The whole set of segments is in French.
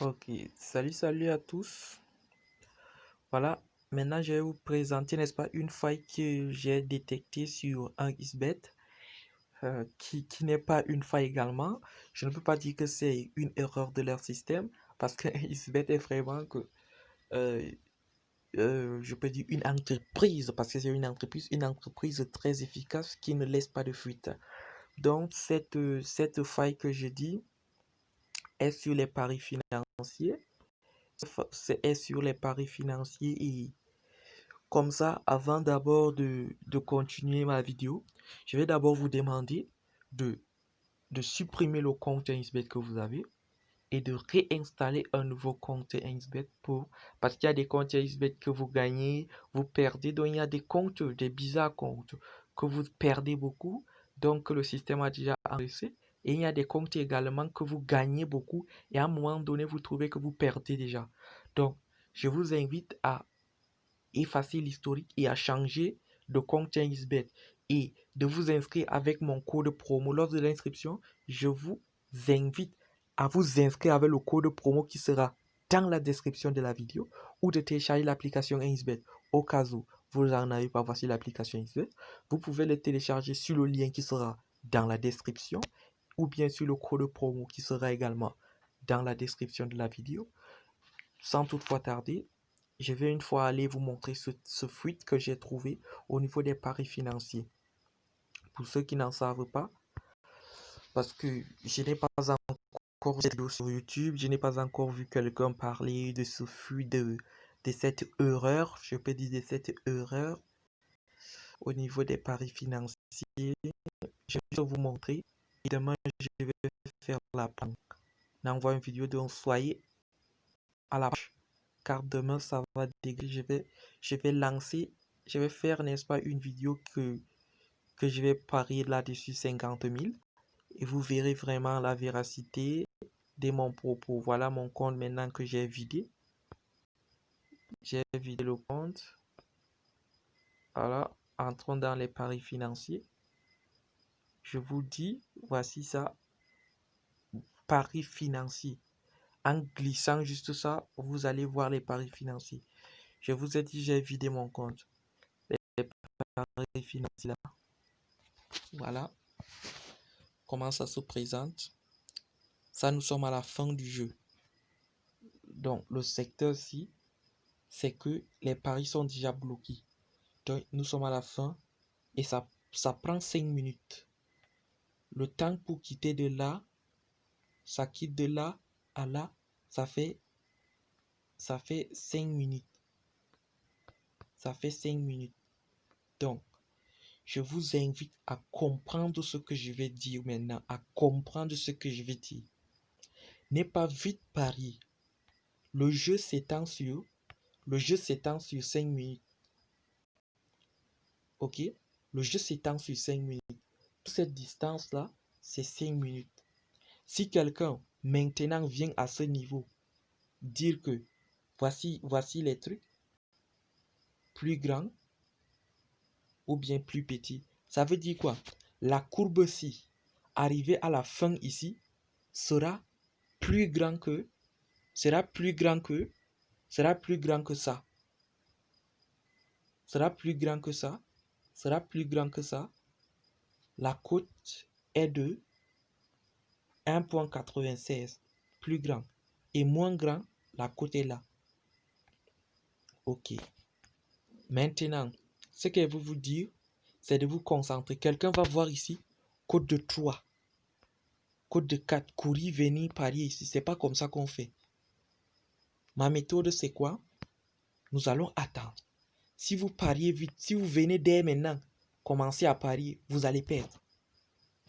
Ok, salut à tous. Voilà, maintenant je vais vous présenter, n'est-ce pas, une faille que j'ai détectée sur un XBet, qui n'est pas une faille également. Je ne peux pas dire que c'est une erreur de leur système, parce que XBet est vraiment euh, je peux dire une entreprise, parce que c'est une entreprise très efficace qui ne laisse pas de fuite. Donc cette faille que je dis est sur les paris financiers. Est sur les paris financiers et comme ça, avant d'abord de continuer ma vidéo, je vais d'abord vous demander de, de supprimer le compte Ainsbet que vous avez et de réinstaller un nouveau compte Ainsbet parce qu'il y a des comptes Ainsbet que vous gagnez, vous perdez, donc il y a des comptes, des bizarres comptes que vous perdez beaucoup, donc le système a déjà enregistré. Et il y a des comptes également que vous gagnez beaucoup et à un moment donné, vous trouvez que vous perdez déjà. Donc, je vous invite à effacer l'historique et à changer de compte XBet et de vous inscrire avec mon code promo. Lors de l'inscription, je vous invite à vous inscrire avec le code promo qui sera dans la description de la vidéo ou de télécharger l'application XBet. Au cas où vous n'en avez pas, voici l'application XBet. Vous pouvez le télécharger sur le lien qui sera dans la description ou bien sur le code promo qui sera également dans la description de la vidéo. Sans toutefois tarder, je vais une fois aller vous montrer ce fuite que j'ai trouvé au niveau des paris financiers. Pour ceux qui n'en savent pas, parce que je n'ai pas encore cette vidéo sur YouTube, je n'ai pas encore vu quelqu'un parler de ce fuite, de cette erreur, je peux dire de cette erreur au niveau des paris financiers. Je vais vous montrer et demain je vais faire la planque. J'envoie une vidéo donc soyez à la page car demain ça va dégager. Je vais lancer, je vais faire, n'est-ce pas, une vidéo que je vais parier là-dessus 50 000 et vous verrez vraiment la véracité de mon propos. Voilà mon compte maintenant que j'ai vidé. J'ai vidé le compte. Voilà, entrons dans les paris financiers. Je vous dis, voici ça, paris financiers. En glissant juste ça, vous allez voir les paris financiers. Je vous ai dit, j'ai vidé mon compte. Les paris financiers là. Voilà comment ça se présente. Ça, nous sommes à la fin du jeu. Donc, le secteur-ci, c'est que les paris sont déjà bloqués. Donc, nous sommes à la fin et ça prend 5 minutes. Le temps pour quitter de là, ça quitte de là à là, ça fait 5 minutes. Ça fait 5 minutes. Donc, je vous invite à comprendre ce que je vais dire maintenant, à comprendre ce que je vais dire. N'est pas vite parier. Le jeu s'étend sur 5 minutes. Ok? Le jeu s'étend sur 5 minutes. Toute cette distance-là, c'est 5 minutes. Si quelqu'un maintenant vient à ce niveau dire que voici les trucs plus grands ou bien plus petits, ça veut dire quoi? La courbe-ci, arrivée à la fin ici, sera plus grand que ça. Sera plus grand que ça. La cote est de 1,96, plus grand. Et moins grand, la cote est là. Ok. Maintenant, ce que je veux vous dire, c'est de vous concentrer. Quelqu'un va voir ici, cote de 3, cote de 4, courir, venir, parier ici. C'est pas comme ça qu'on fait. Ma méthode, c'est quoi? Nous allons attendre. Si vous pariez vite, si vous venez dès maintenant, commencez à parier, vous allez perdre.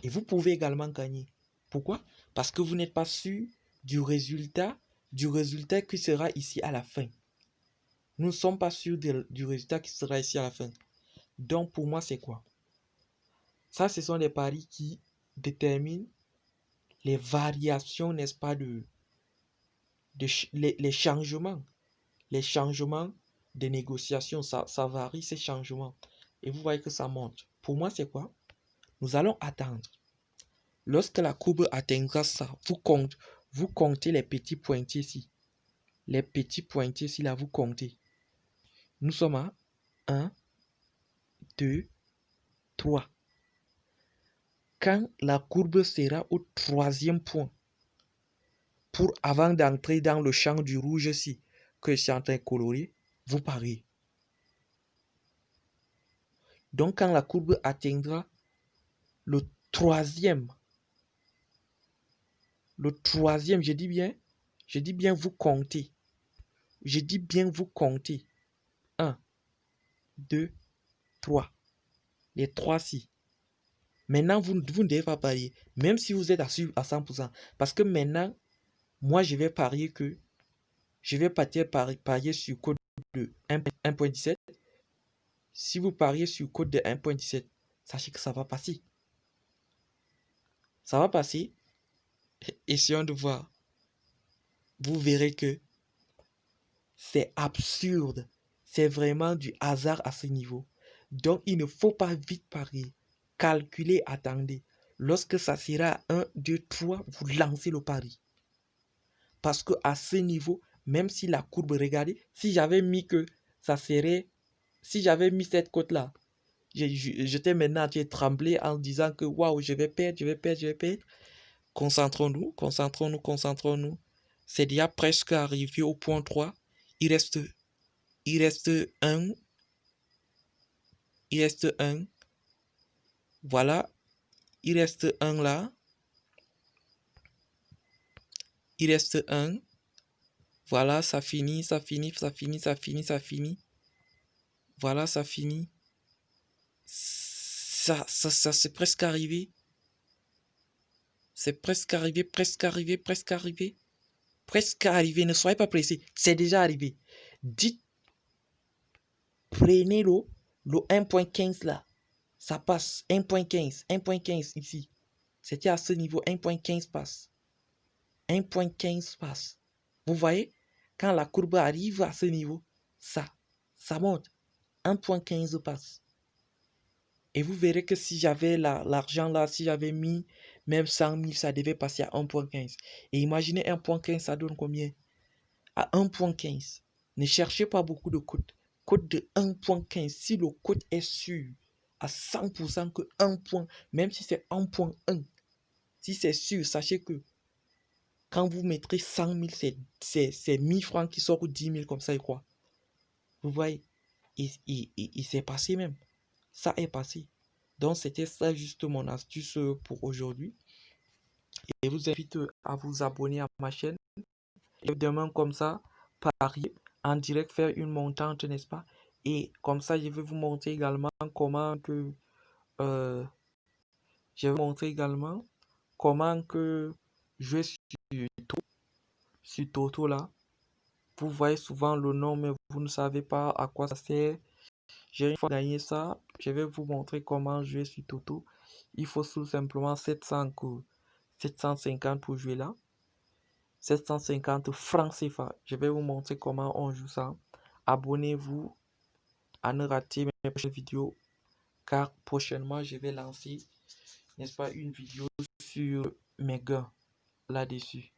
Et vous pouvez également gagner. Pourquoi? Parce que vous n'êtes pas sûr du résultat qui sera ici à la fin. Nous ne sommes pas sûrs du résultat qui sera ici à la fin. Donc pour moi, c'est quoi? Ça, ce sont des paris qui déterminent les variations, n'est-ce pas, les changements. Les changements de négociations, ça varie ces changements. Et vous voyez que ça monte. Pour moi, c'est quoi? Nous allons attendre. Lorsque la courbe atteindra ça, vous comptez les petits pointiers ici. Les petits pointiers ici, là, vous comptez. Nous sommes à 1, 2, 3. Quand la courbe sera au 3e point, avant d'entrer dans le champ du rouge ici, que je suis en train de colorer, vous pariez. Donc, quand la courbe atteindra le 3e, je dis bien vous comptez. Je dis bien vous comptez. 1, 2, 3. Les 3-ci. Maintenant, vous ne devez pas parier. Même si vous êtes à 100%. Parce que maintenant, moi, je vais parier que je vais parier sur code de 1.17. Si vous pariez sur code de 1.17, sachez que ça va passer. Ça va passer. Essayons de voir. Vous verrez que c'est absurde. C'est vraiment du hasard à ce niveau. Donc, il ne faut pas vite parier. Calculez, attendez. Lorsque ça sera 1, 2, 3, vous lancez le pari. Parce que à ce niveau, même si la courbe, regardez, si j'avais mis que ça serait, si j'avais mis cette cote-là, j'étais maintenant à trembler en disant que waouh, je vais perdre, je vais perdre, je vais perdre. Concentrons-nous, concentrons-nous, concentrons-nous. C'est déjà presque arrivé au point 3. Il reste 1. Il reste 1. Voilà. Il reste 1 là. Il reste 1. Voilà, ça finit, ça finit, ça finit, ça finit, ça finit. Voilà, ça finit. Ça c'est presque arrivé. C'est presque arrivé, presque arrivé, presque arrivé. Presque arrivé. Ne soyez pas pressés. C'est déjà arrivé. Dites, prenez le 1.15 là. Ça passe. 1.15. 1.15 ici. C'était à ce niveau. 1.15 passe. 1.15 passe. Vous voyez? Quand la courbe arrive à ce niveau, ça monte. 1.15 passe. Et vous verrez que si j'avais l'argent là, si j'avais mis même 100 000, ça devait passer à 1.15. Et imaginez 1.15, ça donne combien? À 1.15. Ne cherchez pas beaucoup de codes. Code de 1.15. Si le code est sûr à 100% que 1 point, même si c'est 1.1, si c'est sûr, sachez que quand vous mettrez 100 000, c'est 1000 francs qui sortent ou 10 000 comme ça, et quoi. Vous voyez? Il s'est passé même. Ça est passé. Donc, c'était ça juste mon astuce pour aujourd'hui. Et je vous invite à vous abonner à ma chaîne. Et demain, comme ça, parier en direct, faire une montante, n'est-ce pas? Et comme ça, je vais vous montrer également comment que... je vais vous montrer également comment que jouer sur Toto là. Vous voyez souvent le nom, mais vous ne savez pas à quoi ça sert. J'ai une fois gagné ça, je vais vous montrer comment jouer sur Toto. Il faut tout simplement 750 pour jouer là. 750 francs CFA. Je vais vous montrer comment on joue ça. Abonnez-vous à ne rater mes prochaines vidéos, car prochainement je vais lancer, n'est-ce pas, une vidéo sur mes gains là-dessus.